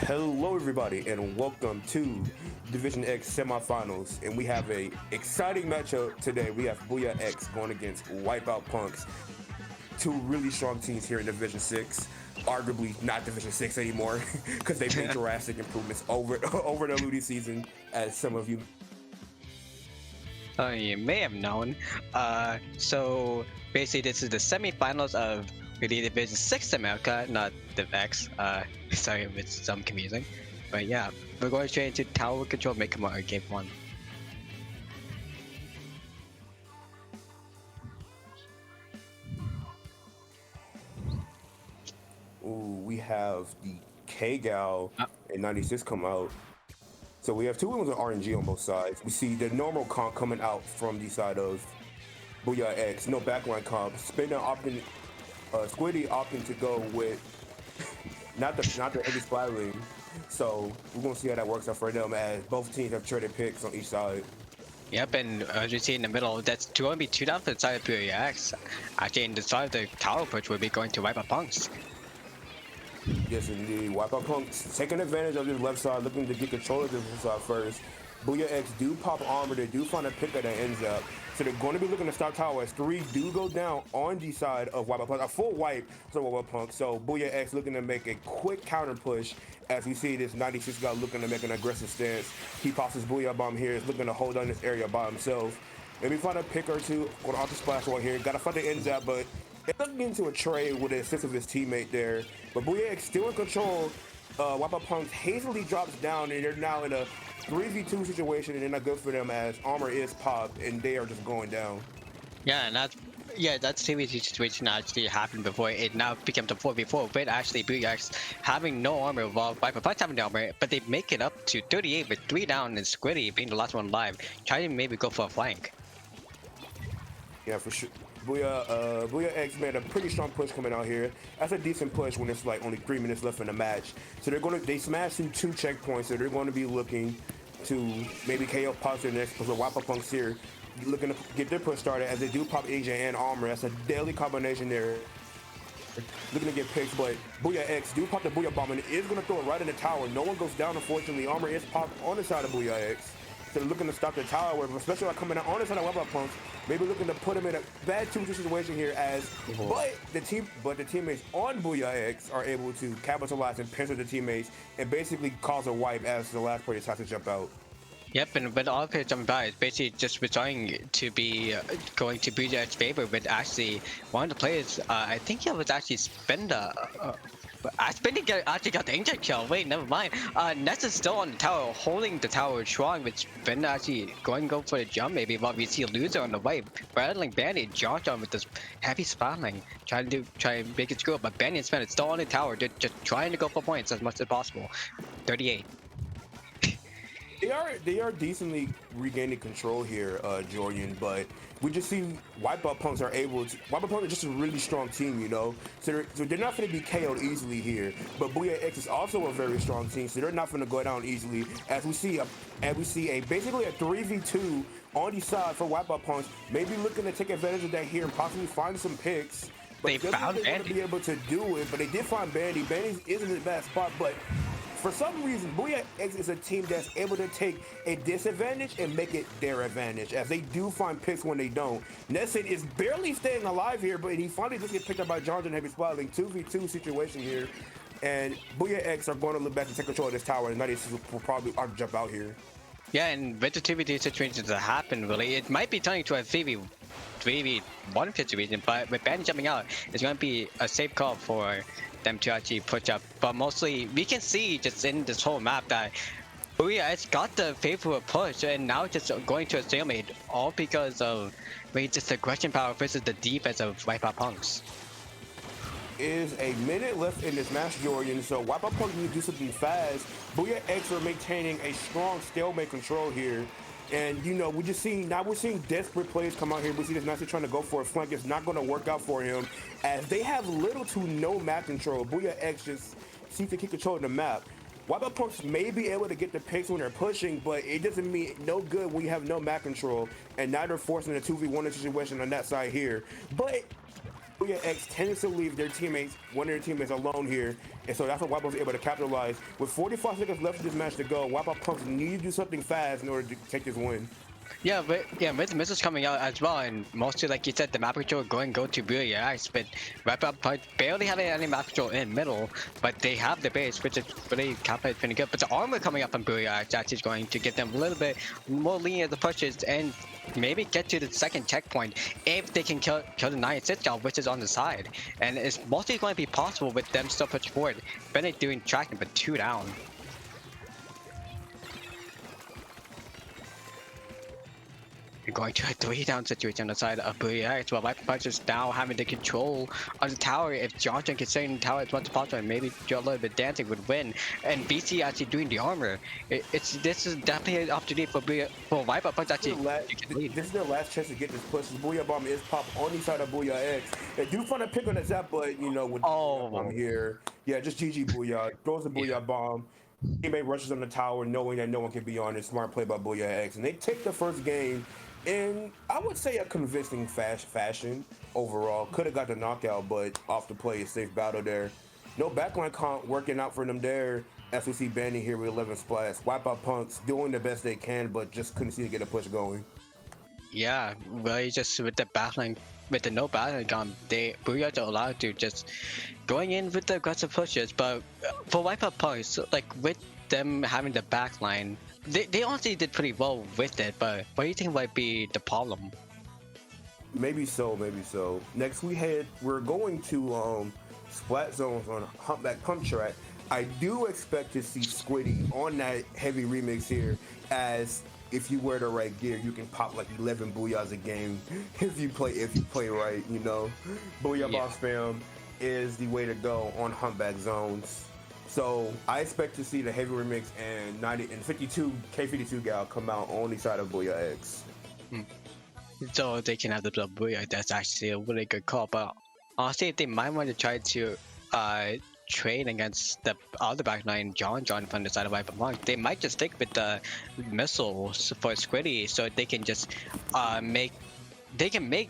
Hello, everybody, and welcome to Division X semifinals. And we have a exciting matchup today. We have Booyah X going against Wipeout Punks, two really strong teams here in Division Six. Arguably not Division Six anymore because they've made drastic improvements over over the LUTI season, as some of you. You may have known. So basically, this is the semifinals of the Division 6 America, not Div X. Sorry if it's some confusing. But yeah, we're going straight into Tower Control Make Command Game 1. Ooh, we have the K Gal Uh, and 96 come out. So we have two wins with RNG on both sides. We see the normal comp coming out from the side of Booyah X, no backline comp. Spinner opting, Squiddy opting to go with not the heavy spiraling. So we're gonna see how that works out for them as both teams have traded picks on each side. Yep, and as you see in the middle, that's going to be two down for the side of PX. Actually, in the side of the tower push will be going to wipe up punks. Yes, indeed. Wipeout Punks taking advantage of this left side, looking to get control of this left side first. Booyah X do pop armor. They do find a pick that ends up. So they're going to be looking to stop tower as three do go down on the side of Wipeout Punk. A full wipe for Wipeout Punk. So Booyah X looking to make a quick counter push as we see this 96 guy looking to make an aggressive stance. He pops his Booyah bomb here. Is looking to hold on this area by himself. Maybe find a pick or two. Going off the splash right here. Got to find the ends out, but it's looking into a trade with the assist of his teammate there. But Booyah X still in control. Wipeout Punks hastily drops down, and they're now in a 3v2 situation, and they're not good for them as armor is popped, and they are just going down. Yeah, and that's TVT situation actually happened before. It now becomes a 4v4 with actually BX having no armor while Viper Punch having the armor, but they make it up to 38 with 3 down and Squiddy being the last one alive, trying to maybe go for a flank. Yeah, for sure. Booyah X made a pretty strong push coming out here. That's a decent push when it's like only 3 minutes left in the match. So they smashed through 2 checkpoints, so they're going to be looking to maybe KO pop their next because the Wipeout Punks here looking to get their push started as they do pop Asia and armor. That's a deadly combination there. Looking to get picks, but Booyah X do pop the Booyah bomb and is going to throw it right in the tower. No one goes down, unfortunately. Armor is popped on the side of Booyah X. So they're looking to stop the tower, especially like coming out on the side of Wipeout Punks. Maybe looking to put him in a bad 2-2 situation here as, but the teammates on Booyah X are able to capitalize and pincer the teammates and basically cause a wipe as the last player decides to jump out. Yep, and with all players jumping by, it's basically just resorting to be going to BJ's favor, but actually one of the players, I think it was actually Spender. Spender actually got the injured kill. Wait, never mind. Ness is still on the tower, holding the tower strong, with Spender actually going to go for the jump maybe, while we see a loser on the way, battling Bandy, Josh on with this heavy spamming, trying to make it screw up, but Bandy and Spender still on the tower, just trying to go for points as much as possible. 38. They are decently regaining control here, Jordan. But we just see Wipeout Punks are able to. Wipeout Punks are just a really strong team, you know. So they're not going to be KO'd easily here. But Booyah X is also a very strong team, so they're not going to go down easily. As we see basically a 3v2 on the side for Wipeout Punks, maybe looking to take advantage of that here and possibly find some picks. But They found they're going to Bandy. be able to do it. But they did find Bandy. Bandy isn't in a bad spot, but for some reason, Booyah X is a team that's able to take a disadvantage and make it their advantage, as they do find picks when they don't. Nesson is barely staying alive here, but he finally just gets picked up by Jonathan Heavy Spotting. 2v2 situation here, and Booyah X are going to look back to take control of this tower, and 96 will probably jump out here. Yeah, and with the 2v2 situations that happen, really, it might be turning to a 3v1 situation, but with Bandy jumping out, it's going to be a safe call for them to actually push up. But mostly, we can see just in this whole map that Booyah has got the favorable push, and now just going to a stalemate, all because of just aggression power versus the defense of Wipeout Punks. Is a minute left in this match, Jordan. So Wipeout Punk need to do something fast. Booyah X are maintaining a strong stalemate control here. And you know, we're seeing desperate plays come out here. We see this Nazi trying to go for a flank. It's not going to work out for him as they have little to no map control. Booyah X just seems to keep control of the map. Wipeout Punks may be able to get the picks when they're pushing, but it doesn't mean no good when you have no map control. And now they're forcing a 2v1 situation on that side here. But Booyah X tends to leave their teammates, one of their teammates alone here, and so that's what Wipeout's able to capitalize. With 45 seconds left of this match to go, Wipeout Punks need to do something fast in order to take this win. Yeah, but yeah, with the missiles coming out as well, and mostly like you said, the map control go to Booyah, but Wipeout Punks barely having any map control in middle, but they have the base, which is really calculated pretty good. But the armor coming up from Booyah is actually going to give them a little bit more lenient the pushes and maybe get to the second checkpoint if they can kill the 9-6 job, which is on the side, and it's mostly going to be possible with them still pushing forward. Bennett doing tracking, but 2 down. You're going to a 3-down situation on the side of Booyah, while Wipeout Punks is now having the control of the tower. If Johnson can stay in the tower as much as possible, and maybe do a little bit dancing would win. And BC actually doing the armor. This is definitely an opportunity for Wipeout Punks actually. This is their last chance to get this push. This Booyah Bomb is popped on the side of Booyah X. They do find a pick on the Zap, but you know, with the Booyah Bomb here, yeah, just GG Booyah. Throws the Booyah Bomb. Teammate rushes on the tower, knowing that no one can be on it. Smart play by Booyah X, and they take the first game in, I would say, a convincing fashion overall. Could have got the knockout, but off the play, a safe battle there. No backline comp working out for them there. As we see Bandy here with 11 splats. Wipeout Punks doing the best they can, but just couldn't seem to get a push going. Yeah, really just with the backline, with the no backline comp, Booyah are allowed to just going in with the aggressive pushes. But for Wipeout Punks, like with them having the backline, they honestly did pretty well with it, but what do you think might be the problem? Maybe so, maybe so. Next we're going to splat zones on Humpback Pump Track. I do expect to see Squiddy on that heavy remix here, as if you wear the right gear, you can pop like 11 Booyahs a game if you play right, you know. Booyah Bomb spam is the way to go on Humpback zones. So I expect to see the heavy remix and 52 K52 gal come out on the side of Booyah X. So they can have the Booyah. That's actually a really good call. But honestly, they might want to try to trade against the other backline, John from the side of Wipeout Punks. They might just stick with the missiles for Squiddy, so they can just make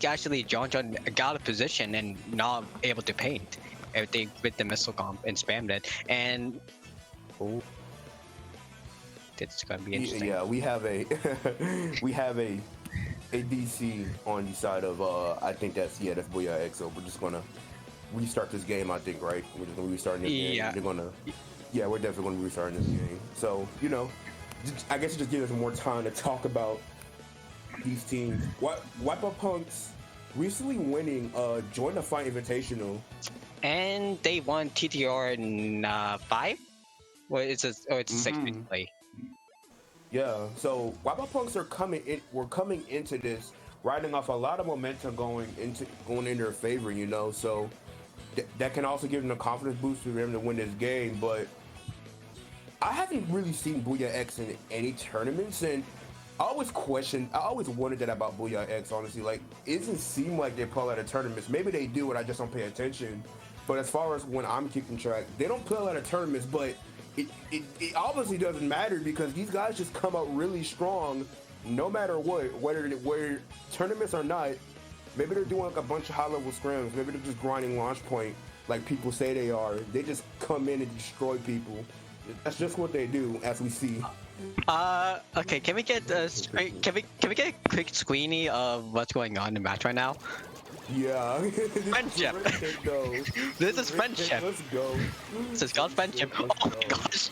actually John get out of position and not able to paint everything with the missile comp and spammed it. And it's gonna be interesting. Yeah, we have a a DC on the side of I think that's Booyah X. So we're just gonna restart this game, I think, right? We're just gonna restart this game. We're definitely gonna be restarting this game. So, you know, I guess it just gives us more time to talk about these teams. Wipeout Punks recently winning Join the Fight Invitational. And they won TTR in 5? Or it's a 6 play. Yeah, so Wipeout Punks we're coming into this riding off a lot of momentum going in their favor, you know. So that can also give them a confidence boost for them to win this game. But I haven't really seen Booyah X in any tournaments, and I always wondered that about Booyah X, honestly. Like, it doesn't seem like they play a lot of tournaments. Maybe they do, and I just don't pay attention. But as far as when I'm keeping track, they don't play a lot of tournaments, but it obviously doesn't matter because these guys just come out really strong no matter what, whether tournaments or not. Maybe they're doing like a bunch of high-level scrims. Maybe they're just grinding launch point like people say they are. They just come in and destroy people. That's just what they do, as we see. Okay, can we get can we get a quick screeny of what's going on in the match right now? Yeah. Friendship. This is friendship. Let's go. This is called friendship. Oh my gosh.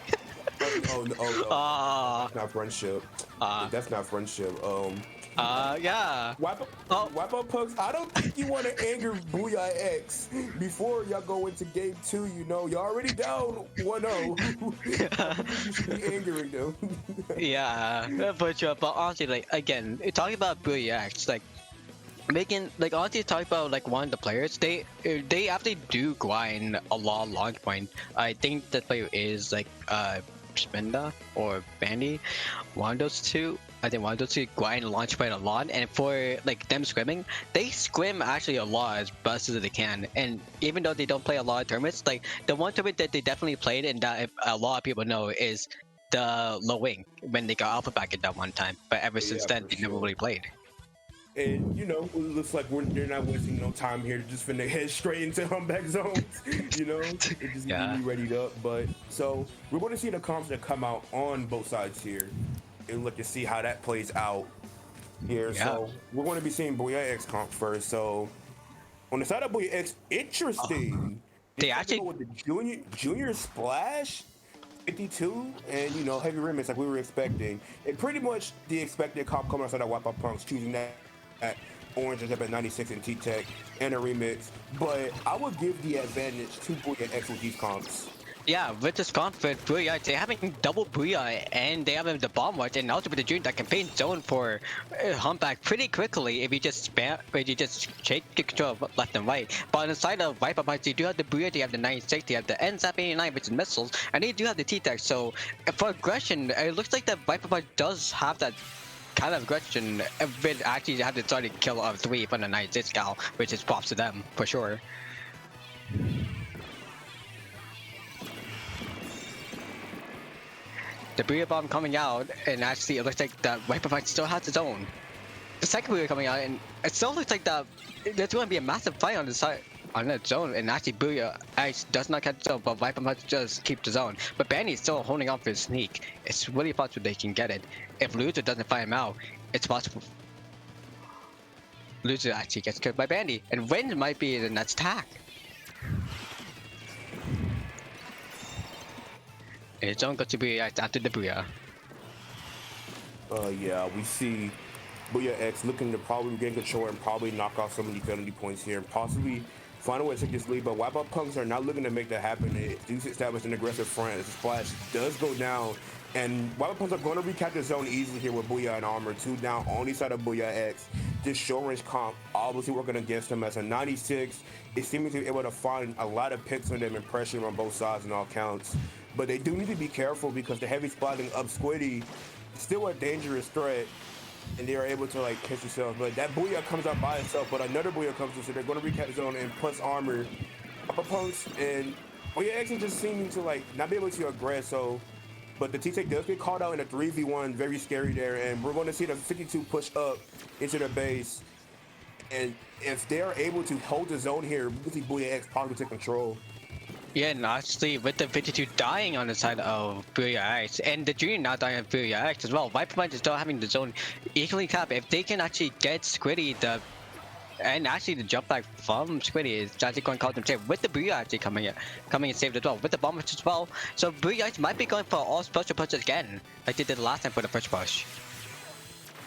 Oh, that's not friendship. That's not friendship. Yeah. Wipeout Punks, I don't think you want to anger Booyah X before y'all go into game 2, you know. Y'all already down 1-0. You should be angering them. Yeah, but honestly, like, again, talking about Booyah X, like, honestly, talk about like one of the players. They actually do grind a lot of launch point. I think that player is like Spinda or Bandy. One of those two. I think one of those two grind launch point a lot. And for like them scrimming, they scrim actually a lot as best as they can. And even though they don't play a lot of tournaments, like the one tournament that they definitely played and that a lot of people know is the low wing when they got alpha back at that one time. But ever since then, they never really played. And you know, it looks like they're not wasting no time here. They're just finna head straight into humpback zones. You know, they just need to Yeah. be readied up. But so we're going to see the comps that come out on both sides here, and look to see how that plays out here. Yeah. So we're going to be seeing Booyah X comp first. So on the side of Booyah X, interesting. They They decided to go actually with the junior splash. 52 and you know heavy remix like we were expecting. And pretty much the expected comp coming outside of Wipeout Punks choosing that orange is up at 96 in T-Tech and a remix. But I would give the advantage to Booyah X with these comps. Yeah, with this conflict, Booyah, they having double Booyah and they have the bomb watch and also with the June that can paint zone for Humpback pretty quickly if you just spam, if you just take control of left and right. But on the side of Wipeout Punch, they do have the Booyah, they have the 96, they have the NZAP 89 which is missiles, and they do have the T-Tech. So for aggression, it looks like that Wipeout Punch does have that kind of aggression with actually have the starting kill of 3 from the 96 gal, which is props to them for sure. The Booyah bomb coming out, and actually it looks like that Wiper Fight still has its own. The second Booyah coming out, and it still looks like that there's going to be a massive fight on the side on that zone, and actually Booyah Ice does not catch the zone, but Viper Punch does keep the zone. But Bandy is still holding on for his sneak. It's really possible they can get it. If Loser doesn't fight him out, it's possible Loser actually gets killed by Bandy, and Wind might be the next attack. And it's only got to be after the Booyah. Yeah, we see Booyah X looking to probably gain control and probably knock off some of the penalty points here and possibly find a way to take this lead. But Wipeout Punks are not looking to make that happen. They do establish an aggressive front as the splash does go down. And Wipeout Punks are going to recapture the zone easily here with Booyah and Armor. 2 down on the side of Booyah X. This short range comp obviously working against him as a 96. It seems to be able to find a lot of picks on them and pressure on both sides in all counts. But they do need to be careful because the heavy spotting of Squiddy is still a dangerous threat. And they are able to like catch themselves. But that Booyah comes out by itself, but another Booyah comes in, so they're going to recap the zone and plus armor upper punks. And Booyah X just seeming to like not be able to aggress. So, but the T-Tech does get called out in a 3v1, very scary there. And we're going to see the 52 push up into the base. And if they are able to hold the zone here, we can see Booyah X probably take control. Yeah, and actually with the 52 dying on the side of Booyah X, and the Junior now dying on Booyah X as well, Viper Punch is still having the zone equally capped. If they can actually get Squiddy, and actually the jump back from Squiddy is actually going to cause them safe with the Booyah actually coming and saved as well, with the bomb as well. So Booyah X might be going for all special pushes again, like they did last time for the first push.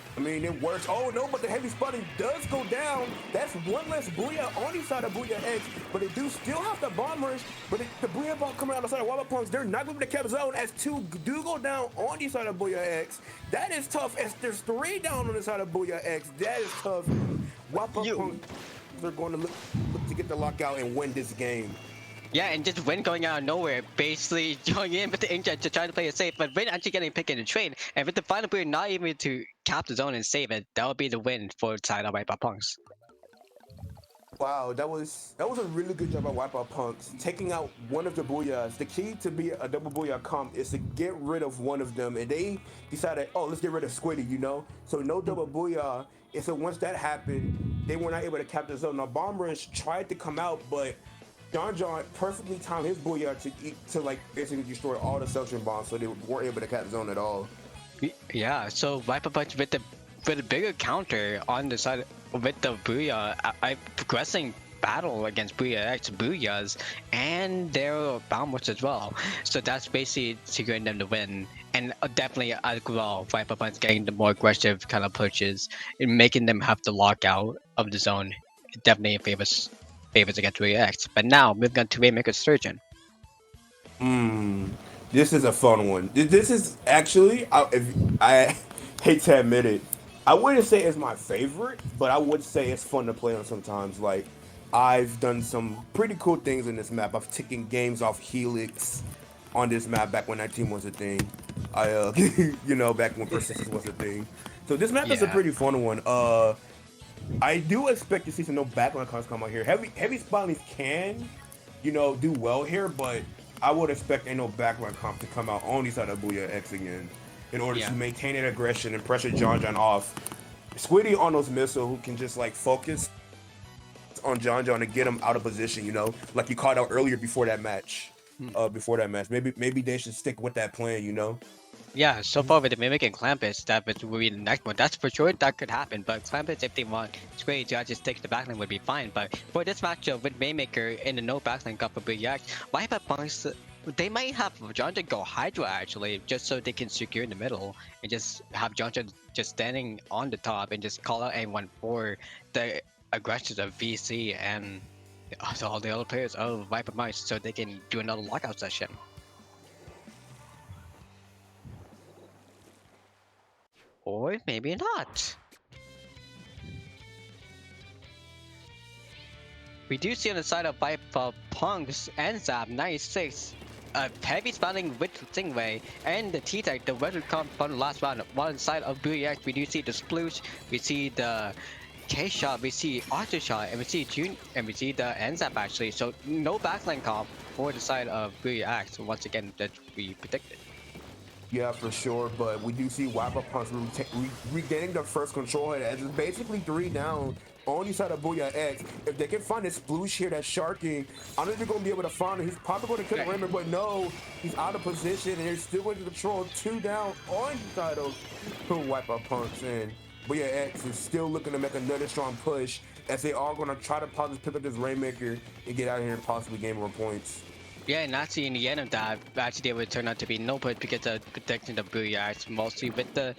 I mean, it works. Oh, no, but the heavy spotting does go down. That's one less Booyah on the side of Booyah X, but they do still have the bombers. But the Booyah bomb coming out on the side of Wipeout Punks, they're not moving the cap zone as 2 do go down on the side of Booyah X. That is tough as there's 3 down on the side of Booyah X. That is tough. Wipeout Punks are going to look to get the lockout and win this game. Yeah, and just Win going out of nowhere, basically joining in with the Inkjet to try to play it safe, but Win actually getting picked in the trade, and with the final Booyah not able to cap the zone and save it, that would be the win for the side of Wipeout Punks. Wow, that was a really good job by Wipeout Punks taking out one of the Booyahs. The key to be a double Booyah comp is to get rid of one of them, and they decided, oh, let's get rid of Squiddy, you know? So no double Booyah, and so once that happened, they were not able to cap the zone. Now, Bombers tried to come out, but John perfectly timed his Booyah to like basically destroy all the suction bombs, so they weren't able to cap the zone at all. Yeah, so Viper Punch with the bigger counter on the side with the Booyah, I progressing battle against Booyah X Booyahs and their bombers as well. So that's basically securing them to win. And definitely as well, Viper Punch getting the more aggressive kind of pushes and making them have to lock out of the zone. It definitely favors against Booyah X. But now moving on to Waymaker Surgeon. This is a fun one. This is actually, if I hate to admit it, I wouldn't say it's my favorite, but I would say it's fun to play on sometimes. Like, I've done some pretty cool things in this map. I've taken games off Helix on this map back when that team was a thing. You know, back when Persistence was a thing. So this map is a Yeah. pretty fun one. I do expect to see some no backline cards come out here. Heavy spotlies can, you know, do well here, but I would expect no backline comp to come out on the side of Booyah X again in order Yeah. to maintain that aggression and pressure John off Squiddy on those missiles who can just like focus on John and get him out of position, you know, like you called out earlier before that match. Maybe they should stick with that plan, you know. Yeah, so far with the Mimic and Clampus, that will be the next one. That's for sure, that could happen. But Clampus, if they want Square to just take the backline, would be fine. But for this matchup with Maymaker in the no backline cup for Booyah, Wipeout Punks, they might have Jonathan go Hydra actually, just so they can secure in the middle and just have Jonathan just standing on the top and just call out anyone for the aggressions of VC and also all the other players of Wipeout Punks so they can do another lockout session. Or maybe not. We do see on the side of Punks and Zap 96 heavy spawning with Stingray and the T-Tech, the weather come from the last round. One side of Booyah, we do see the Sploosh, we see the K-Shot, we see Archer Shot, and we see June, and we see the NZAP actually. So no backline comp for the side of Booyah, so once again that we predicted. Yeah, for sure, but we do see Wipeout Punks regaining the first control as it's basically 3 down on the side of Booyah X. If they can find this sploosh here that's sharking, I don't know if they're going to be able to find him. He's probably going to kill Raymond, but no, he's out of position and they're still going to control 2 down on the side of Wipeout Punks. And Booyah X is still looking to make another strong push as they are going to try to possibly pick up this Rainmaker and get out of here and possibly gain more points. Yeah, and actually in the end of that, actually it would turn out to be no push because of protecting the Booyah, mostly with the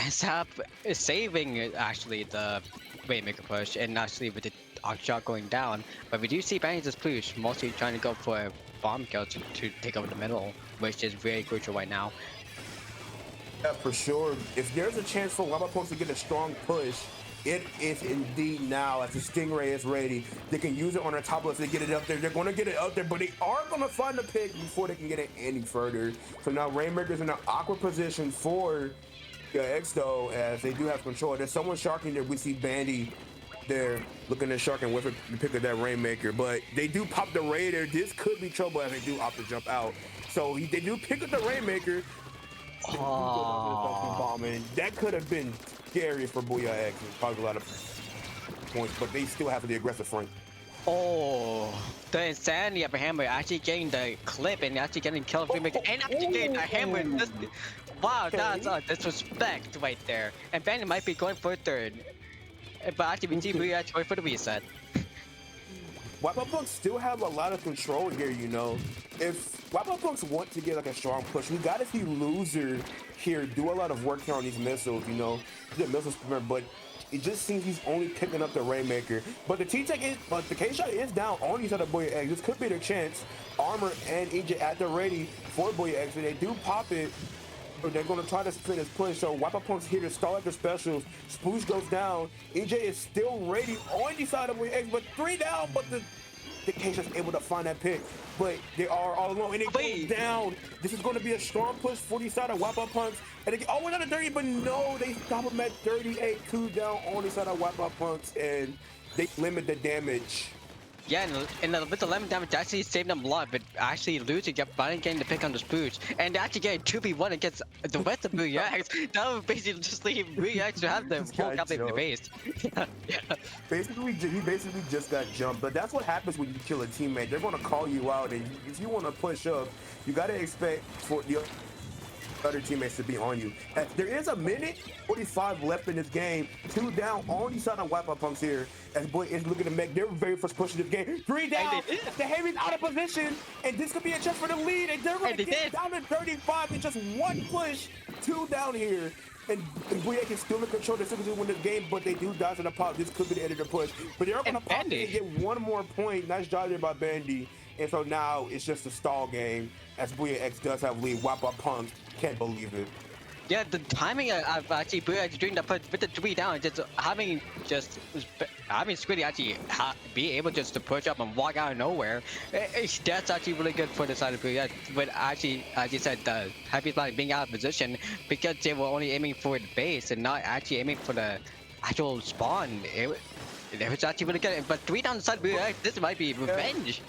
SAP saving actually the Waymaker push, and actually with the shot going down. But we do see Bangs' push mostly trying to go for a bomb kill to take over the middle, which is very crucial right now. Yeah, for sure. If there's a chance for Wipeout Punks to get a strong push, it is indeed now. As the Stingray is ready, they can use it on their top left to get it up there. They're going to get it up there, but they are going to find the pick before they can get it any further. So now Rainmaker's in an awkward position for X though, as they do have control. There's someone sharking there. We see Bandy there looking at Shark and Whifford to pick up that Rainmaker, but they do pop the Raider. This could be trouble as they do opt to jump out. So they do pick up the Rainmaker. Bomb, and that could have been scary for Booyah X. Probably a lot of points, but they still have the aggressive front. Oh, the insanity of a hammer actually getting the clip and actually getting killed and actually getting a hammer. Wow, that's disrespect right there. And Bandit might be going for a third, but actually we see Booyah going for the reset. Wipeout Punks still have a lot of control here, you know. If Wipeout Punks want to get like a strong push, we gotta see Loser here do a lot of work here on these missiles, you know. The missiles, but it just seems he's only picking up the Rainmaker. But the T-Tech is, but the K-Shot is down on these other Booyah X. This could be their chance. Armor and EJ at the ready for Booyah X. If they do pop it, they're going to try to spin his push. So Wipeout Punk's here to stall at their specials. Sploosh goes down. EJ is still ready on the side of Booyah X, but 3 down, but the K-Shot's able to find that pick. But they are all alone, and they go down. This is going to be a strong push for the side of Wipeout Punks. And they get, oh, another 30, but no, they stop him at 38, 2 down on the side of Wipeout Punks, and they limit the damage. Yeah, and with the 11 damage, actually saved them a lot, but actually losing, finally getting the pick on the Sploosh, and actually getting 2v1 against the rest of Booyah. That would basically just leave Booyah to have the whole captain in the base. Yeah. Basically, he basically just got jumped, but that's what happens when you kill a teammate. They're going to call you out, and if you want to push up, you got to expect for the other teammates to be on you. There is a minute 45 left in this game. 2 down on the side of Wipeout Punks here. As Boy is looking to make their very first push of this game. 3 down. The Heavy's out of position, and this could be a chance for the lead. And they're going to get down to 35 in just 1 push. 2 down here. And Booyah can still control the situation to win this game, but they do dodge in the pop. This could be the end of their push. But they're going to pop and get 1 more point. Nice job there by Bandy. And so now it's just a stall game as Booyah X does have lead. Wipeout Punks can't believe it. Yeah, the timing of actually Booyah doing that with the 3 down, just having Squiddy actually be able just to push up and walk out of nowhere. That's actually really good for the side of Booyah. But actually, as you said, the Happy Spot being out of position because they were only aiming for the base and not actually aiming for the actual spawn. It was actually really good. But 3 down the side of Booyah, this might be revenge.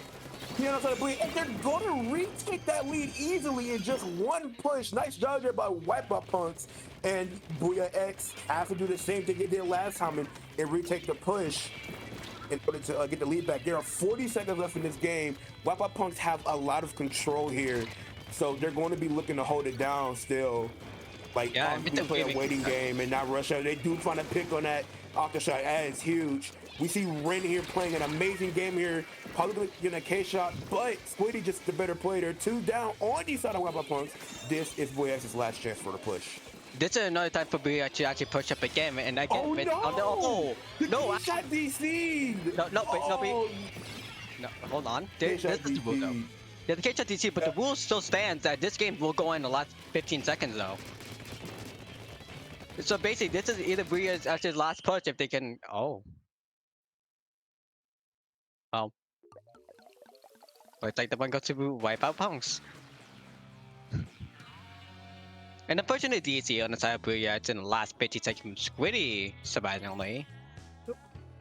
You know what I'm saying? And they're going to retake that lead easily in just one push. Nice job there by Wipeout Punks. And Booyah X has to do the same thing they did last time and retake the push in order to get the lead back. There are 40 seconds left in this game. Wipeout Punks have a lot of control here. So they're going to be looking to hold it down still. Like, Yeah, play a waiting game and not rush out. They do find a pick on that octa shot. That is huge. We see Ren here playing an amazing game here. Probably getting a K shot, but Squiddy just the better player. 2 down on the side of Wipeout Punks. This is Booyah's last chance for the push. This is another time for Booyah to actually push up again, and again. Oh no! The K shot DC'd! No, hold on. This is the rule though. Yeah, the K shot DC, but the rule still stands that this game will go in the last 15 seconds though. So basically, this is either Booyah's actually last push if they can. Oh. Looks like the one goes to Wipeout Punks. And unfortunately, DC on the side of Booyah, it's in the last 50 seconds from Squiddy, surprisingly.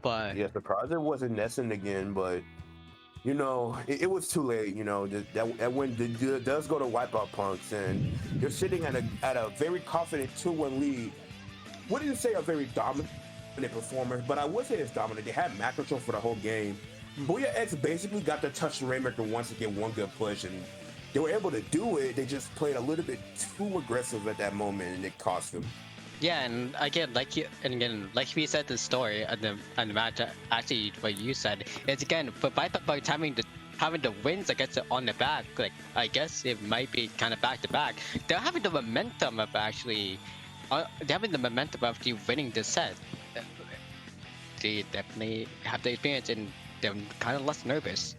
But yeah, surprised it wasn't Nessun again, but you know, it was too late. You know, that when does go to Wipeout Punks, and they're sitting at a very confident 2-1 lead. Wouldn't say a very dominant performer, but I would say it's dominant. They had map control for the whole game. Booyah X basically got to touch the Rainmaker once to get one good push, and they were able to do it. They just played a little bit too aggressive at that moment, and it cost them. yeah, and again, like we said, the story and the match, actually, what you said is again for Wipeout having the wins against it on the back. Like I guess it might be kind of back to back. They're having the momentum of actually. They're having the momentum of winning this set. They definitely have the experience, and they're kind of less nervous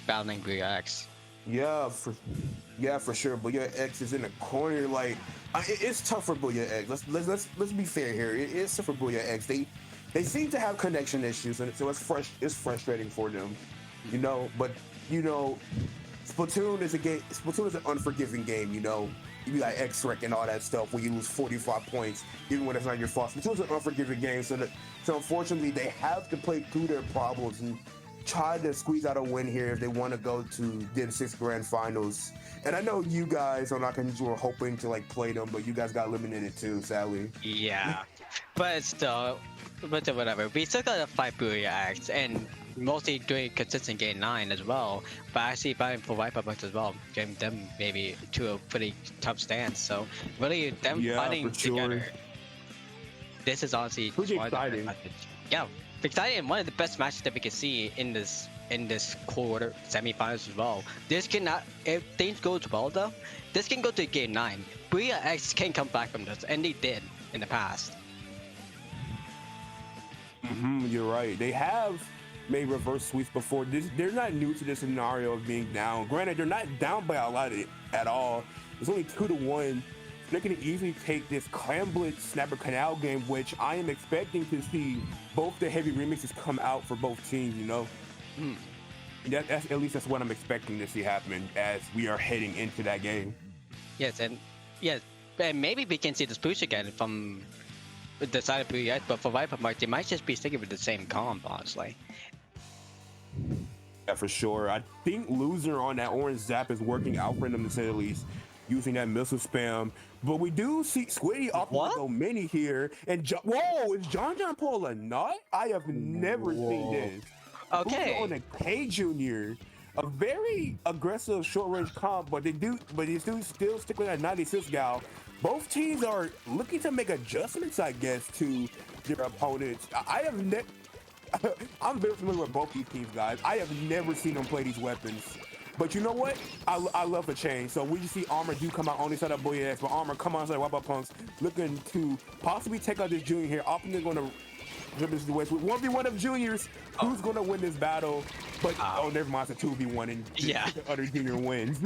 battling Booyah X. Yeah, for sure. Booyah X is in the corner. Like, it's tough for Booyah X. Let's be fair here. It is tough for Booyah X. They seem to have connection issues, and so it's frustrating for them. You know, but you know, Splatoon is a game. Splatoon is an unforgiving game. You know, you be like X-Rec and all that stuff where you lose 45 points even when it's not your fault. Splatoon's an unforgiving game, so unfortunately they have to play through their problems and try to squeeze out a win here if they want to go to the 6 grand finals. And I know you guys on Arkansas were hoping to like play them, but you guys got eliminated too, sadly. Yeah, but still, whatever. We still gotta fight Booyah X, and mostly doing consistent game 9 as well. But actually fighting for Wipeout Punks as well, getting them maybe to a pretty tough stance. So really, them fighting together. This is honestly pretty exciting. Yeah, exciting, and one of the best matches that we can see in this quarter semifinals as well. This cannot, if things goes well though, this can go to game 9. Booyah X can come back from this, and they did in the past. You're right. They have made reverse sweeps before. They're not new to this scenario of being down. Granted, they're not down by a lot at all. It's only 2-1. They can easily take this Clamblitz Snapper Canal game, which I am expecting to see both the heavy remixes come out for both teams, you know? That's at least that's what I'm expecting to see happen as we are heading into that game. Yes, and maybe we can see this push again from the side of Booyah, but for Wipeout Punks, they might just be sticking with the same comp, honestly. Yeah, for sure. I think loser on that orange zap is working out for them to say the least, using that missile spam. But we do see Squiddy opting to go mini here, and whoa, is John pull a nut? I have never seen this. Okay. On a K Junior, a very aggressive short range comp, but they do still stick with that 96 gal. Both teams are looking to make adjustments, I guess, to their opponents. I'm very familiar with both these teams, guys. I have never seen them play these weapons. But you know what? I love a change. So we just see Armor do come out on the side of Booyah X, but Armor come outside Wipeout Punks, looking to possibly take out this junior here. Often they're going to drip this the West with 1v1 of juniors. Who's going to win this battle? But never mind, it's a 2v1 and the other junior wins.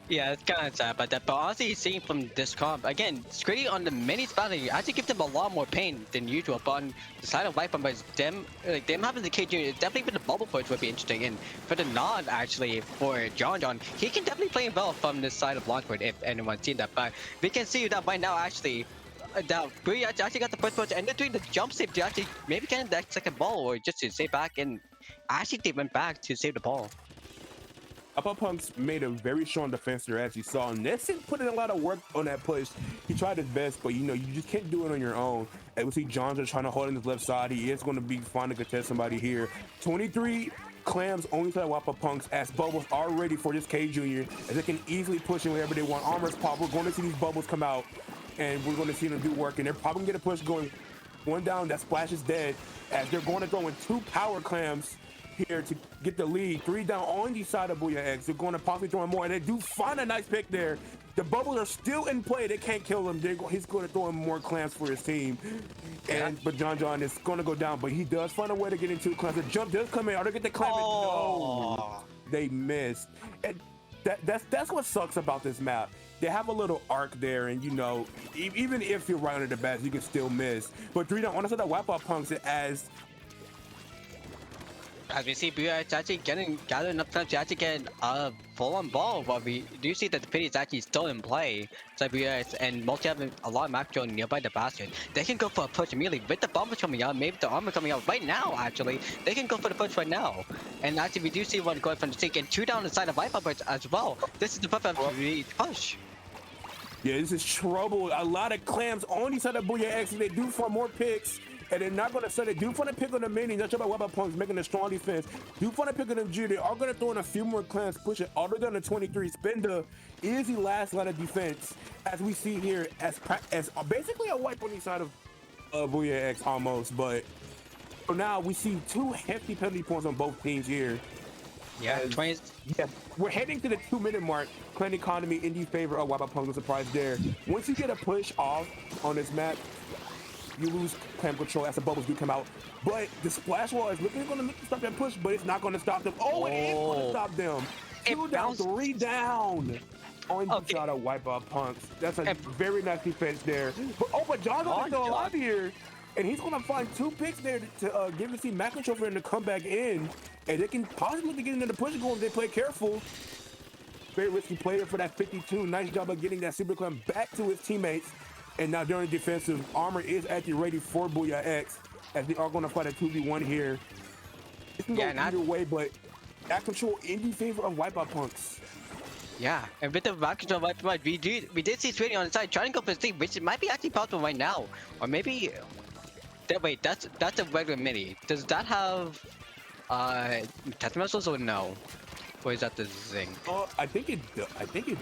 Yeah, it's kind of sad about that. But honestly, seeing from this comp, again, Squiddy on the mini battle actually gives them a lot more pain than usual. But on the side of Wipeout Punks, them having the K Junior, definitely for the bubble push would be interesting. And for the nod, actually, for John, he can definitely play well from this side of Launchpad if anyone's seen that. But we can see that right now, actually, that Booyah actually got the first punch, and they're doing the jump save to actually maybe get that second ball, or just to save back. And actually, they went back to save the ball. Upper Punks made a very strong defense there, as you saw. Nesson put in a lot of work on that push. He tried his best, but you know, you just can't do it on your own. And we see Johns are trying to hold in his left side. He is going to be fine to contest somebody here. 23 clams only to Wappa Punks, as bubbles are ready for this K Jr. as they can easily push in wherever they want. Armor's pop. We're going to see these bubbles come out, and we're going to see them do work. And they're probably going to get a push going. One down, that splash is dead, as they're going to throw in 2 power clams here to get the lead. 3 down on the side of Booyah X. They're going to possibly throw in more, and they do find a nice pick there. The bubbles are still in play. They can't kill him. He's going to throw in more clams for his team. But John is going to go down, but he does find a way to get into clams. The jump does come in. Are they get the clam? No, they missed. And that's what sucks about this map. They have a little arc there, and you know, even if you're right under the bats, you can still miss. But 3 down, honestly, that Wipeout Punks it as we see, Booyah is actually gathering enough time to actually get a full-on ball, but we do see that the pity is actually still in play. So Booyah and Multi have a lot of map control nearby the basket. They can go for a push immediately with the bombers coming out, maybe the armor coming out right now, actually. They can go for the push right now. And actually, we do see one going from the sink and 2 down the side of Wipeout as well. This is the perfect push. Yeah, this is trouble. A lot of clams on the side of Booyah X. They do for more picks, and they're not going to set it. Do for the pick on the mini. Not sure about Wipeout Punks making a strong defense. Do for the pick on them G. They are going to throw in a few more clams, push it all the way down to 23. Spender is the last line of defense, as we see here, as basically a wipe on the side of Booyah X almost. But for now, we see 2 hefty penalty points on both teams here. Yeah, 20. Yeah, we're heading to the 2-minute mark. Clan economy in the favor of Wipeout Punks. No surprise there. Once you get a push off on this map, you lose clam control as the bubbles do come out. But the splash wall is looking going to stop that push, but it's not going to stop them. Oh, it is going to stop them. 2 down, 3 down on the side of Wipeout Punks. That's a very nice defense there. But John's still alive here. And he's going to find 2 picks there to give the team map control for him to come back in. And they can possibly get into the push goal if they play careful. Very risky player for that 52. Nice job of getting that Super Clam back to his teammates. And now during defensive, armor is actually ready for Booyah X, as they are going to fight a 2v1 here. It can go either way, but that control in the favor of Wipeout Punks. Yeah, and with the map control of Wipeout, we did see Sweeney on the side trying to go for the steam, which might be actually possible right now. Or maybe... Wait, that's a regular mini. Does that have test missiles or no? Or is that the Zing? I think it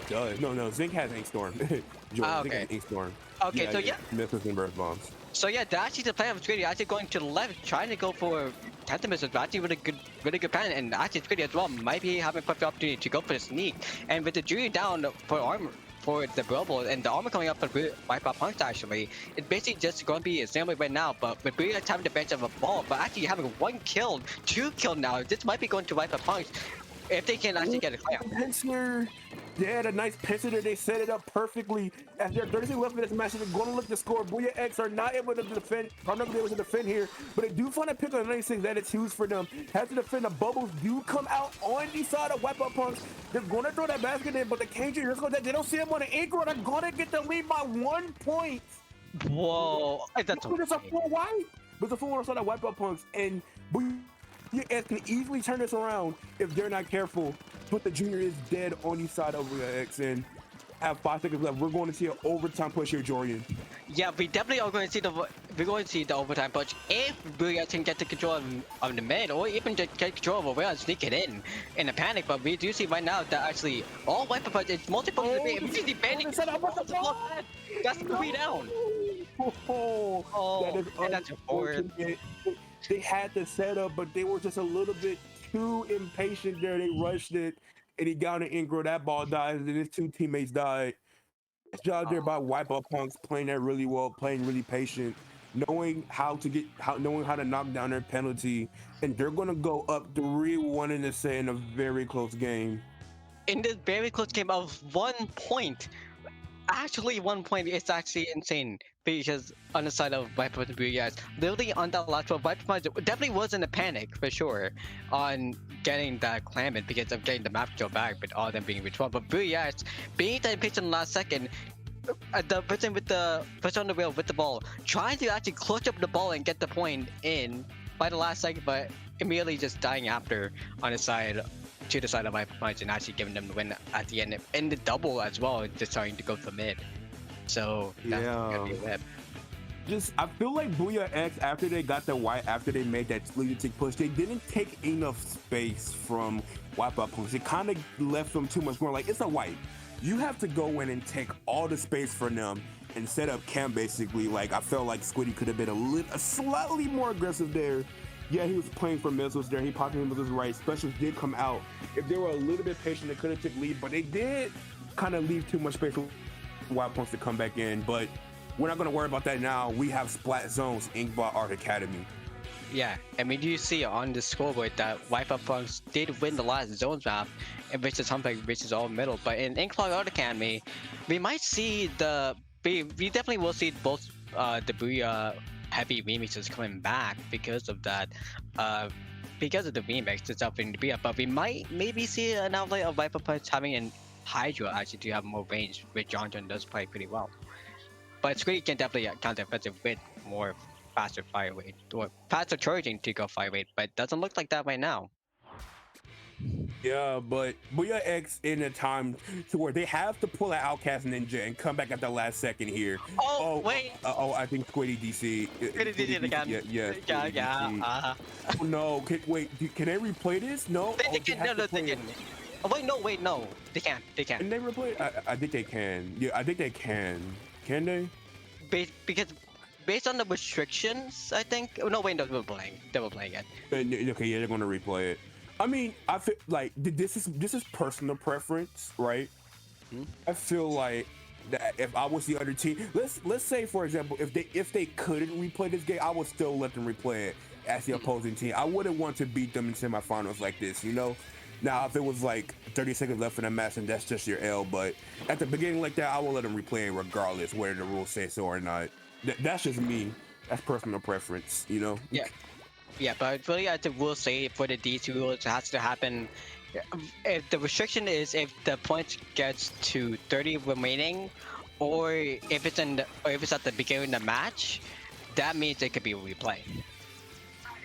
does. No, Zing has Ink Storm. Okay. Zing has Ink Storm. Okay, so yeah. Missiles and burst bombs. So yeah, actually the plan of Squiddy actually going to the left, trying to go for test missiles, but actually with a really good plan, and actually Squiddy as well might be having a perfect opportunity to go for the sneak. And with the Junior down for armor, for the Bubble, and the armor coming up for Wipeout Punks actually, it's basically just going to be a sandwich right now, but with Booyah having the bench of a ball, but actually having 1 kill, 2 kill now, this might be going to Wipeout Punks if they can actually get a clear. Pincer, they had a nice pincer there. They set it up perfectly. As they're 36 left in this match, they're going to look to score. Booyah X are not able to defend, probably not able to defend here, but they do find a pick on 96 that is huge for them. Has to defend. The bubbles do come out on the side of Wipeout Punks. They're going to throw that basket in, but the KJ, they don't see him on the anchor, and they're going to get the lead by 1 point. Whoa, that's a full wipe. But it's a full on the side of Wipeout Punks, and Booyah X can easily turn this around if they're not careful. But the Junior is dead on the side of Booyah X, and have 5 seconds left. We're going to see an overtime push here, Jorian. Yeah, we definitely are going to see the overtime push if Booyah can get the control of the mid, or even just get control of a whale and sneak it in a panic. But we do see right now that actually all Wipeout Punks is multiple defending. That's 3 down. That's unfortunate. They had the setup, but they were just a little bit too impatient there. They rushed it, and he got an Ingro. That ball died, and then his 2 teammates died. Nice job there by Wipeout Punks, playing that really well, playing really patient, knowing how to knock down their penalty, and they're gonna go up 3-1 in the set in a very close game. In this very close game of 1 point. Actually, 1 point is actually insane, because on the side of Wipeout and Booyah, literally on that last one, Wipeout definitely was in a panic for sure on getting that clam in because of getting the map control back, with all them being withdrawn. But Booyah being that pitch in the last second, the person with the person on the wheel with the ball trying to actually clutch up the ball and get the point in by the last second, but immediately just dying after on the side to the side of my punch and actually giving them the win at the end in the double as well, deciding to go for mid. So that's gonna be a whip. Just I feel like Booyah X after they got the white, after they made that lunatic push, they didn't take enough space from Wipeout push. It kind of left them too much more. Like, it's a white. You have to go in and take all the space from them and set up camp basically. Like, I felt like Squiddy could have been a slightly more aggressive there. Yeah, he was playing for missiles there. He popped in missiles right. Specials did come out. If they were a little bit patient, they could have took lead, but they did kind of leave too much space for Wipeout points to come back in. But we're not going to worry about that now. We have Splat Zones, Inkbot Art Academy. Yeah, I mean, you see on the scoreboard that Wipeout Punks did win the last zones map, and which is something which is all middle. But in Inkbot Art Academy, we might see we definitely will see both the Booyah heavy remixes coming back because of that. Because of the remix itself in the Booyah, but we might maybe see an outlet of Wipeout Punks having an Hydra actually to have more range, which Johnson does play pretty well. But Squiddy can definitely counter offensive with more faster fire rate or faster charging to go fire rate, but it doesn't look like that right now. Yeah, but Booyah X in a time to where they have to pull an Outcast Ninja and come back at the last second here. Wait. I think Squiddy DC. Squiddy DC again. Yeah. Oh, no, can they replay this? No. They can. Oh, wait, no. They can. Can they replay? I think they can. Yeah, I think they can. Can they? Because based on the restrictions, I think. Oh, no, wait, no, they were playing it. Okay, yeah, they're gonna replay it. I mean, I feel like this is personal preference, right? I feel like that if I was the other team, let's say for example, if they couldn't replay this game, I would still let them replay it as the opposing team. I wouldn't want to beat them in semifinals like this, you know. Now, if it was like 30 seconds left in the match and that's just your L, but at the beginning like that, I will let them replay it regardless whether the rules say so or not. That's just me. That's personal preference, you know? Yeah, but really, I will say for the D2 rules, it has to happen. If the restriction is if the point gets to 30 remaining, or if it's at the beginning of the match, that means it could be a replay.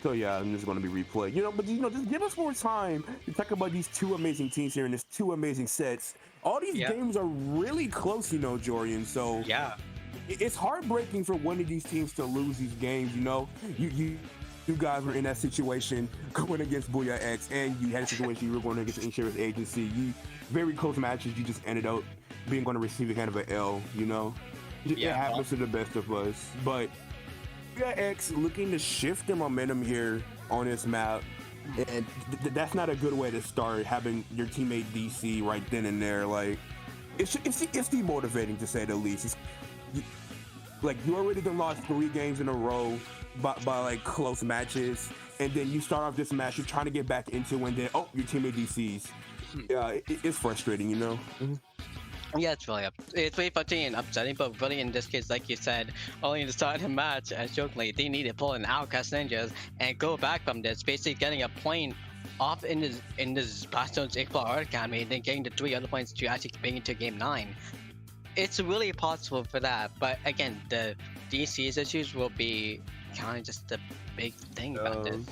So yeah, I'm just gonna be replayed. You know, but you know, just give us more time to talk about these two amazing teams here and these two amazing sets. All these games are really close, you know, Jorian. So yeah, it's heartbreaking for one of these teams to lose these games. You know, you guys were in that situation going against Booyah X, and you had a situation you were going against the insurance agency. You very close matches. You just ended up being going to receive a kind of an L. You know, it happens to the best of us, but. X looking to shift the momentum here on this map, and that's not a good way to start. Having your teammate DC right then and there, like it's demotivating to say the least. Like you already done lost 3 games in a row by like close matches, and then you start off this match, you're trying to get back into, and then your teammate DCs. Yeah, it's frustrating, you know. Yeah, it's really frustrating and upsetting, but really in this case, like you said, only in the start of the match, as jokingly, they need to pull in Outcast Ninjas and go back from this, basically getting a point off in this Blastone's Inkbot Art Academy, and then getting the 3 other points to actually bring into Game 9. It's really possible for that, but again, the DC's issues will be kind of just the big thing about this.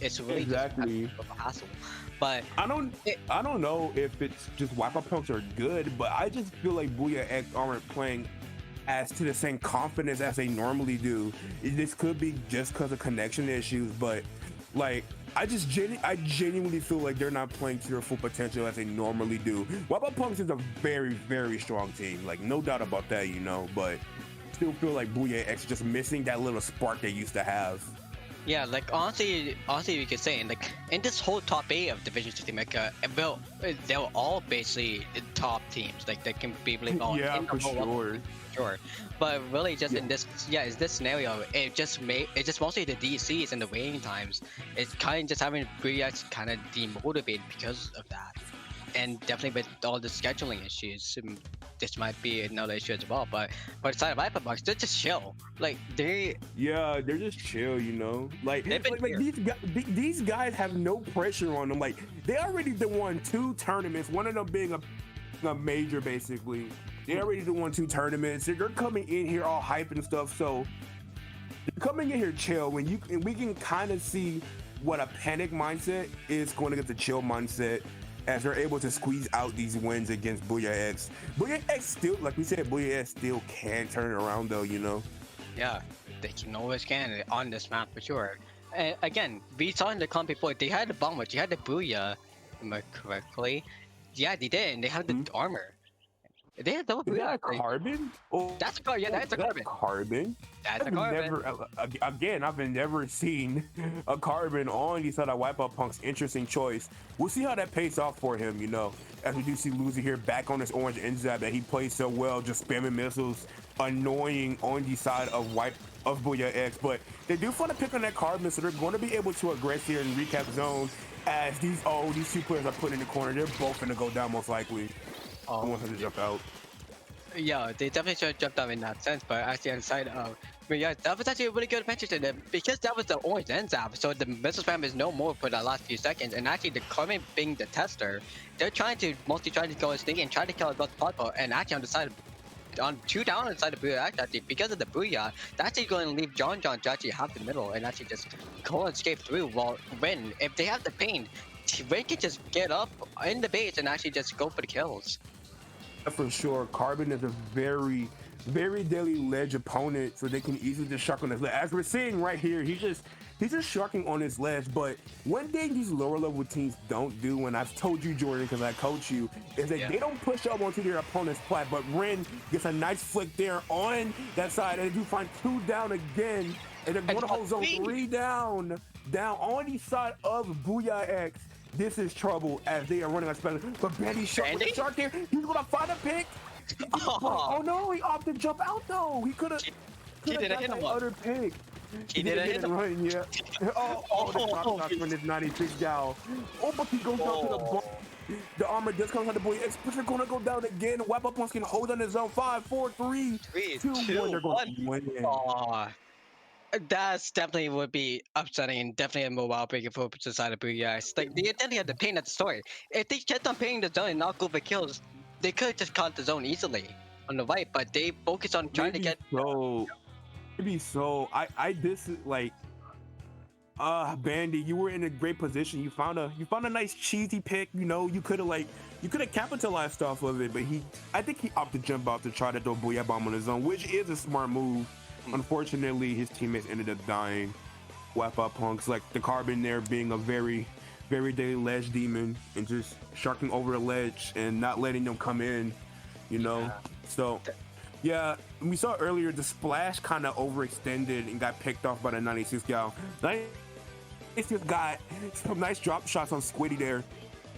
It's really just a hassle. But I don't know if it's just Wipeout Punks are good, but I just feel like Booyah X aren't playing as to the same confidence as they normally do. This could be just because of connection issues, but like I genuinely feel like they're not playing to their full potential as they normally do. Wipeout Punks is a very, very strong team, like no doubt about that, you know, but still feel like Booyah X just missing that little spark they used to have. Yeah, like honestly, we could say, like in this whole top 8 of Division 60 Mecha, they were all basically the top teams. Like they can be really all for sure. But really, just in this scenario, it just mostly the DCs and the waiting times. It's kind of just having Booyah kind of demotivated because of that, and definitely with all the scheduling issues. This might be another issue as well, but for the side of Wipeout Punks, they're just chill. Like they're just chill, you know. Like these guys have no pressure on them. Like they already won 2 tournaments, one of them being a major basically. They already won 2 tournaments. They're coming in here all hype and stuff. So they're coming in here chill. And we can kind of see what a panic mindset is going against a chill mindset. as they're able to squeeze out these wins against Booyah X. Booyah X still, like we said, Booyah X still can turn it around though, you know. Yeah, they can always can on this map for sure. And again, we saw in the comp before they had the bomb, but you had the Booyah, am I correctly? Yeah, they did. And they have the armor. They have double Is Booyah. that a carbon? Oh, That's a carbon. Yeah, that's a carbon. Carbon. That's a I've carbon. never, again, I've never seen a carbon on the side of Wipeout Punk's. Interesting choice. We'll see how that pays off for him, you know. As we do see LUTI here back on this orange end zap that he plays so well, just spamming missiles, annoying on the side of Booyah X. But they do want to pick on that carbon, so they're going to be able to aggress here and recap zone. As these two players are put in the corner, they're both going to go down most likely. I want him to jump out. Yeah, they definitely should have jumped out in that sense, but actually on the side of, but yeah, that was actually a really good advantage to them because that was the orange end zap, so the missile spam is no more for the last few seconds, and actually the Carmen being the tester, they're mostly trying to go and sneak and try to kill both possible, and actually on the side of, on 2 down on the side of Booyah, actually because of the Booyah, that's actually going to leave John to actually have the middle and actually just go and escape through. While Rin, if they have the pain, Rin can just get up in the base and actually just go for the kills. For sure, Carbon is a very, very deadly ledge opponent, so they can easily just shark on his ledge. As we're seeing right here, he's just sharking on his ledge. But one thing these lower level teams don't do, and I've told you, Jordan, because I coach you, is that they don't push up onto their opponent's plat. But Ren gets a nice flick there on that side, and you find 2 down again, and they're going to hold zone 3 down on the side of Booyah X. This is trouble as they are running a special. But Bandy shark with the shark here. He's gonna find a pick. Oh no, he opted to jump out though. He could have. He didn't hit him. Other pick. He didn't hit him. Run, yeah. The from this 96 gal. Oh, but he goes down to the ball. The armor does come on the Booyah X, but they're gonna go down again. Wipeout Punks can hold on his zone. 5, 4, 3, 2, 1. They're going to win. That's definitely would be upsetting and definitely a mobile breaking for the side of Booyah. Like they definitely had to paint at the start. If they kept on painting the zone and not go for kills, they could have just caught the zone easily on the right. But they focus on trying to get. Maybe so. This is like, Bandy, you were in a great position. You found a nice cheesy pick. You know, you could have capitalized off of it, but I think he opted to jump out to try to throw Booyah bomb on his zone, which is a smart move. Unfortunately, his teammates ended up dying. Wipeout Punks, like the Carbon there being a very, very deadly ledge demon and just sharking over the ledge and not letting them come in, you know? Yeah. So, yeah, we saw earlier the splash kind of overextended and got picked off by the 96 gal. 96 got some nice drop shots on Squiddy there.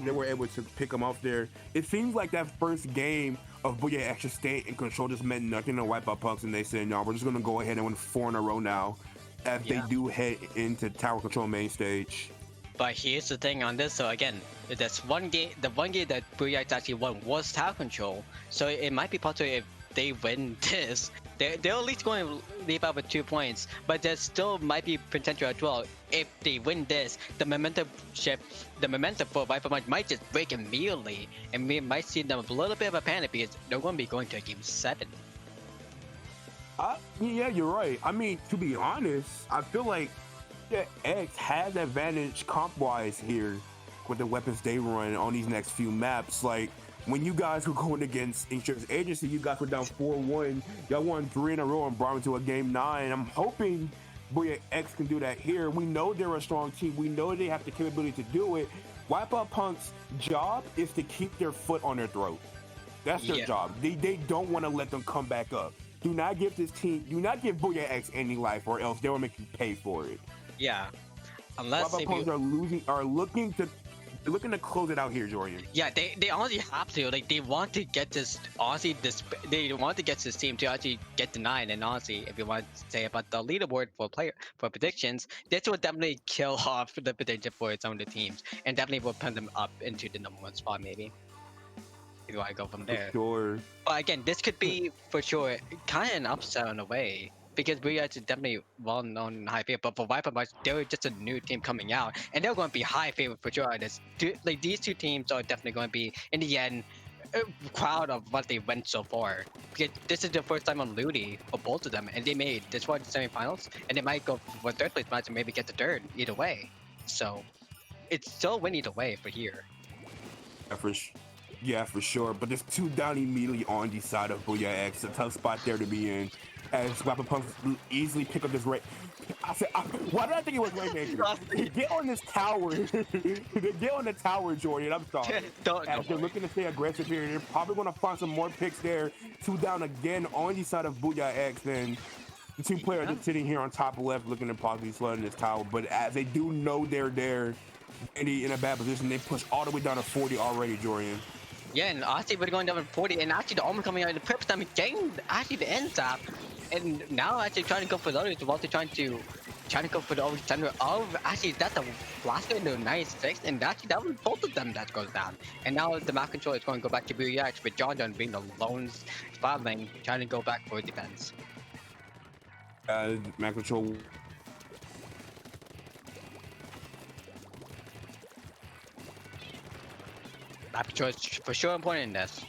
They were able to pick him off there. It seems like that first game of Booyah extra staying in control just meant nothing to Wipeout Punks, and they said, no, we're just going to go ahead and win 4 in a row now as they do head into tower control main stage. But here's the thing on this, so again, that's one game, the one game that Booyah actually won was tower control, so it might be possible if they win this, they're at least going to leave out with 2 points, but there still might be potential as well. If they win this, the momentum for Wipeout Punks might just break immediately, and we might see them a little bit of a panic because they're going to be going to game 7. Yeah, you're right. I mean, to be honest, I feel like X has advantage comp-wise here with the weapons they run on these next few maps. Like, when you guys were going against Insurance Agency, you guys were down 4-1. Y'all won 3 in a row and brought them to a game 9. I'm hoping Booyah X can do that here. We know they're a strong team. We know they have the capability to do it. Wipeout Punk's job is to keep their foot on their throat. That's their job. They don't want to let them come back up. Do not give Booyah X any life, or else they will make you pay for it. Yeah, unless Wipeout Punks are looking to close it out here, Jordan. Yeah, they honestly have to. Like, they want to get this. Honestly, they want to get this team to actually get the 9. And honestly, if you want to say about the leaderboard for predictions, this will definitely kill off the prediction for some of the teams, and definitely will put them up into the #1 spot maybe. If you want to go from there. For sure. But again, this could be for sure kind of an upset in a way. Because Booyah is definitely well-known and high favorite, but for Wipeout Punks, they're just a new team coming out, and they're going to be high favorite for sure. Like, these 2 teams are definitely going to be, in the end, proud of what they went so far. Because this is the first time on LUTI for both of them, and they made this one the semifinals, and they might go for 3rd place match and maybe get the 3rd either way. So it's still win either way for here. Yeah, for sure. But there's two down immediately on the side of Booyah X. A tough spot there to be in. As Wipeout easily pick up this right. Why did I think it was Rainmaker? Get on this tower. Get on the tower, Jordan. I'm sorry. As they're looking to stay aggressive here, they're probably going to find some more picks there. Two down again on the side of Booyah X. And the team player just sitting here on top left looking to possibly flooding this tower. But as they do know they're there, and in a bad position, they push all the way down to 40 already, Jordan. Yeah, and actually we're going down to 40, and actually the armor coming out in the purpose time getting actually the end zap, and now actually trying to go for the others while they're trying to go for the overextender of actually that's a blaster into 96, and actually that was both of them that goes down. And now the map control is going to go back to Booyah with John being the lone spot lane, trying to go back for defense. Map control. Map control is for sure important in this.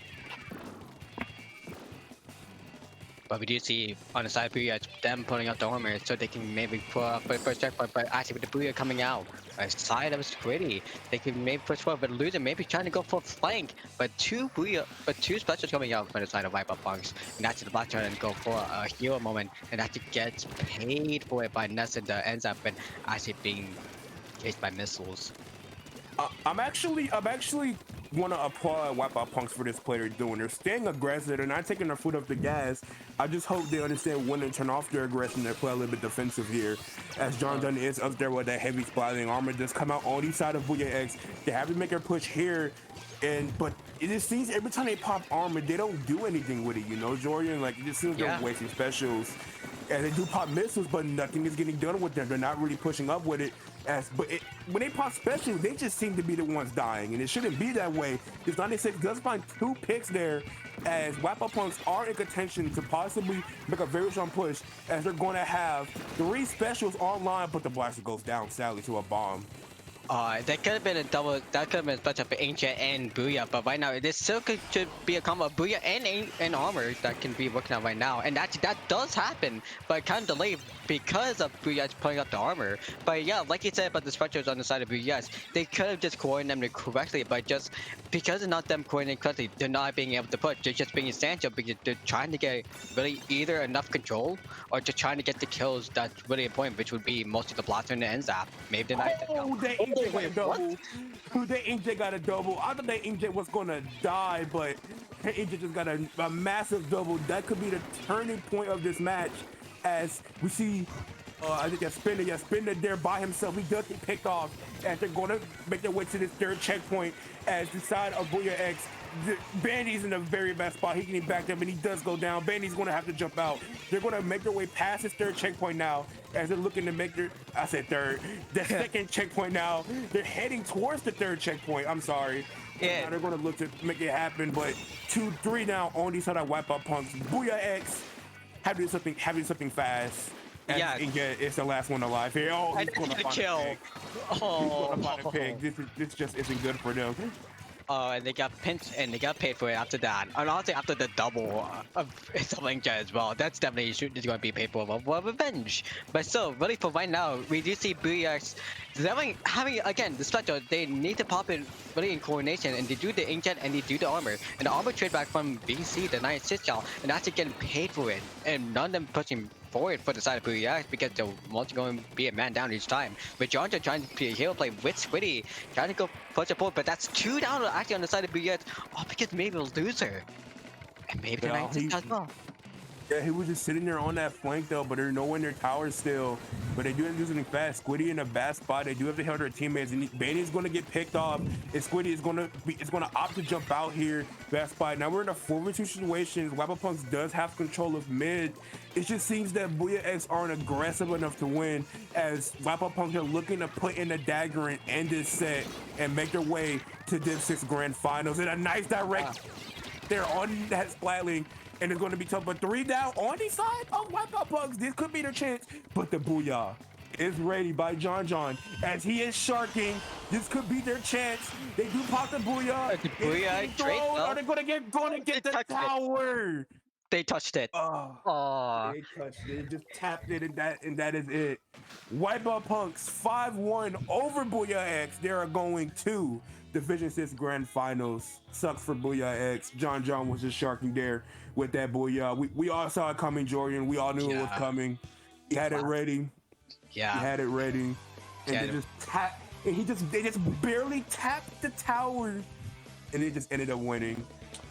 But we do see on the side of Booyah them pulling out the armor so they can maybe pull up for the first checkpoint, but actually with the Booyah coming out, a side of Squiddy, they can maybe push forward, but Loser maybe trying to go for flank, but two specials coming out from the side of Wipeout Punks, and actually the Black trying to go for a hero moment, and actually gets paid for it by Ness, and ends up and actually being chased by missiles. I'm actually want to applaud Wipeout Punks for this play they're doing. They're staying aggressive. They're not taking their foot off the gas. I just hope they understand when to turn off their aggression and play a little bit defensive here. As John Dunn is up there with that heavy splattering armor just come out on the side of Booyah X. They have to make a push here. But it just seems every time they pop armor, they don't do anything with it, you know, Jordan? Like, it just seems they're wasting specials. And they do pop missiles, but nothing is getting done with them. They're not really pushing up with it. When they pop specials, they just seem to be the ones dying, and it shouldn't be that way. Because 96 does find two picks there, as Wipeout Punks are in contention to possibly make a very strong push, as they're going to have 3 specials online, but the blaster goes down sadly to a bomb. That could have been a double. That could have been a touch up for Ancient and Booyah, but right now this still could be a combo of Booyah and armor that can be working on right now, and that does happen, but kind of delayed because of Booyah pulling up the armor. But yeah, like you said about the specials on the side of Booyah, they could have just coordinated them correctly, but just because it's not them coordinating correctly, they're not being able to push. They're just being essential because they're trying to get really either enough control or just trying to get the kills that's really important, which would be mostly the blaster and the end zap. Maybe the night. They Inkjet got a double. I thought that Inkjet was gonna die, but Inkjet just got a massive double. That could be the turning point of this match, as we see. I think Spinner there by himself. He does get picked off, and they're gonna make their way to this third checkpoint. As the side of Booyah X, Bandy's in a very bad spot. He can back up, and he does go down. Bandy's gonna have to jump out. They're gonna make their way past this third checkpoint now, as they're looking to make the second checkpoint now. They're heading towards the third checkpoint. I'm sorry. Yeah. Now they're gonna look to make it happen, but 2-3 now on these side of Wipeout Punks. Booyah X having something fast. And it's the last one alive here. Oh, he's gonna find a pig. Oh, he's gonna find a pig. This just isn't good for them. And they got pinched and they got paid for it after that. And also after the double of something as well. That's definitely is going to be paid for revenge. But still, really for right now, we do see Booyah having again the special. They need to pop it really in coordination, and they do the inkjet and they do the armor. And the armor trade back from BC, the 96 shell, and actually getting paid for it. And none of them pushing forward for the side of Booyah because they're mostly going to be a man down each time. With John trying to be a hero play with Squiddy, trying to go push it forward, but that's 2 down actually on the side of Booyah. Oh, because maybe a loser. And maybe the 96 as well. Yeah, he was just sitting there on that flank though, but they're nowhere near tower still. But they do have to do something fast. Squiddy in a bad spot. They do have to help their teammates, and Banny's going to get picked off. And Squiddy is going to opt to jump out here. Bad spot. Now we're in a 4v2 situation. Wipeout Punks does have control of mid. It just seems that Booyah X aren't aggressive enough to win, as Wipeout Punks are looking to put in a dagger and end this set and make their way to Div 6 Grand Finals in a nice direct. They're on that splatling. And it's going to be tough, but 3 down on the side of Wipeout Punks. This could be their chance, but the Booyah is ready by John as he is sharking. This could be their chance. They do pop the Booyah. The Booyah are they going to get the tower? They touched it. Oh, Oh, they touched it. It just tapped it, and that is it. Wipeout Punks 5-1 over Booyah X. They are going to Division 6 Grand Finals. Sucks for Booyah X. John was just sharking there with that Booyah. We all saw it coming, Jordan. We all knew it was Yeah. coming. He had it ready. He yeah. had it ready. And Yeah. they just tapped. And they just barely tapped the tower. And they just ended up winning.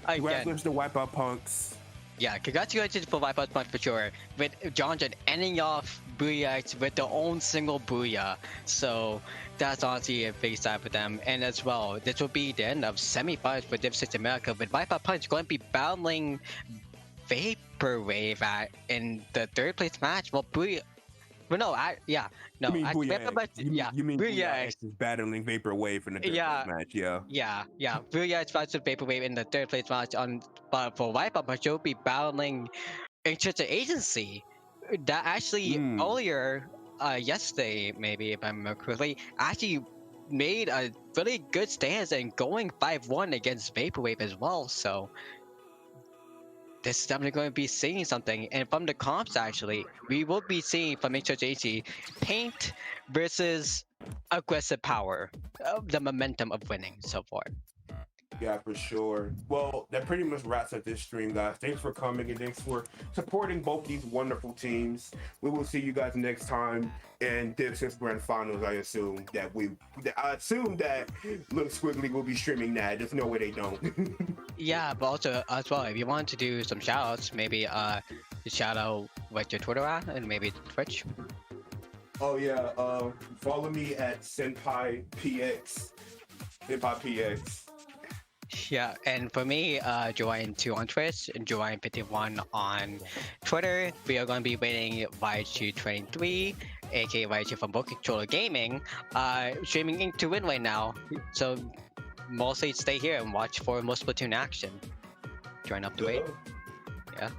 Again, Congratulations to Wipeout Punks. yeah, congratulations for Wipeout Punch for sure. With John ending off Booyah with their own single Booyah. So that's honestly a big sign for them. And as well, this will be the end of semi-finals for Div 6 America, with Wipeout Punch going to be battling Vaporwave in the third place match. Well, Booyah. Well, no, You mean Booyah X. You mean Booyah Booyah X. X is battling Vaporwave in the third Yeah. place match, yeah. Yeah. Booyah is about to Vaporwave in the third place match but for Wipeout, but you'll be battling Insurance Agency. That actually earlier, yesterday, maybe if I remember correctly, actually made a really good stance and going 5-1 against Vaporwave as well. So this is definitely going to be seeing something. And from the comps, actually, we will be seeing from Insurance Agency paint versus aggressive power, the momentum of winning so far. Yeah, for sure. Well, that pretty much wraps up this stream, guys. Thanks for coming and thanks for supporting both these wonderful teams. We will see you guys next time in Div 6 Grand Finals. I assume that Little Squiggly will be streaming that. There's no way they don't. Yeah, but also as well, if you want to do some shoutouts, maybe shout out what your Twitter at and maybe Twitch. Oh yeah, follow me at Senpai PX. Yeah, and for me, Joanne2 on Twitch and Joanne51 on Twitter. We are going to be waiting YG23, aka YG from Book Controller Gaming, streaming into win right now. So mostly stay here and watch for most Splatoon action. Join up to wait. Yeah.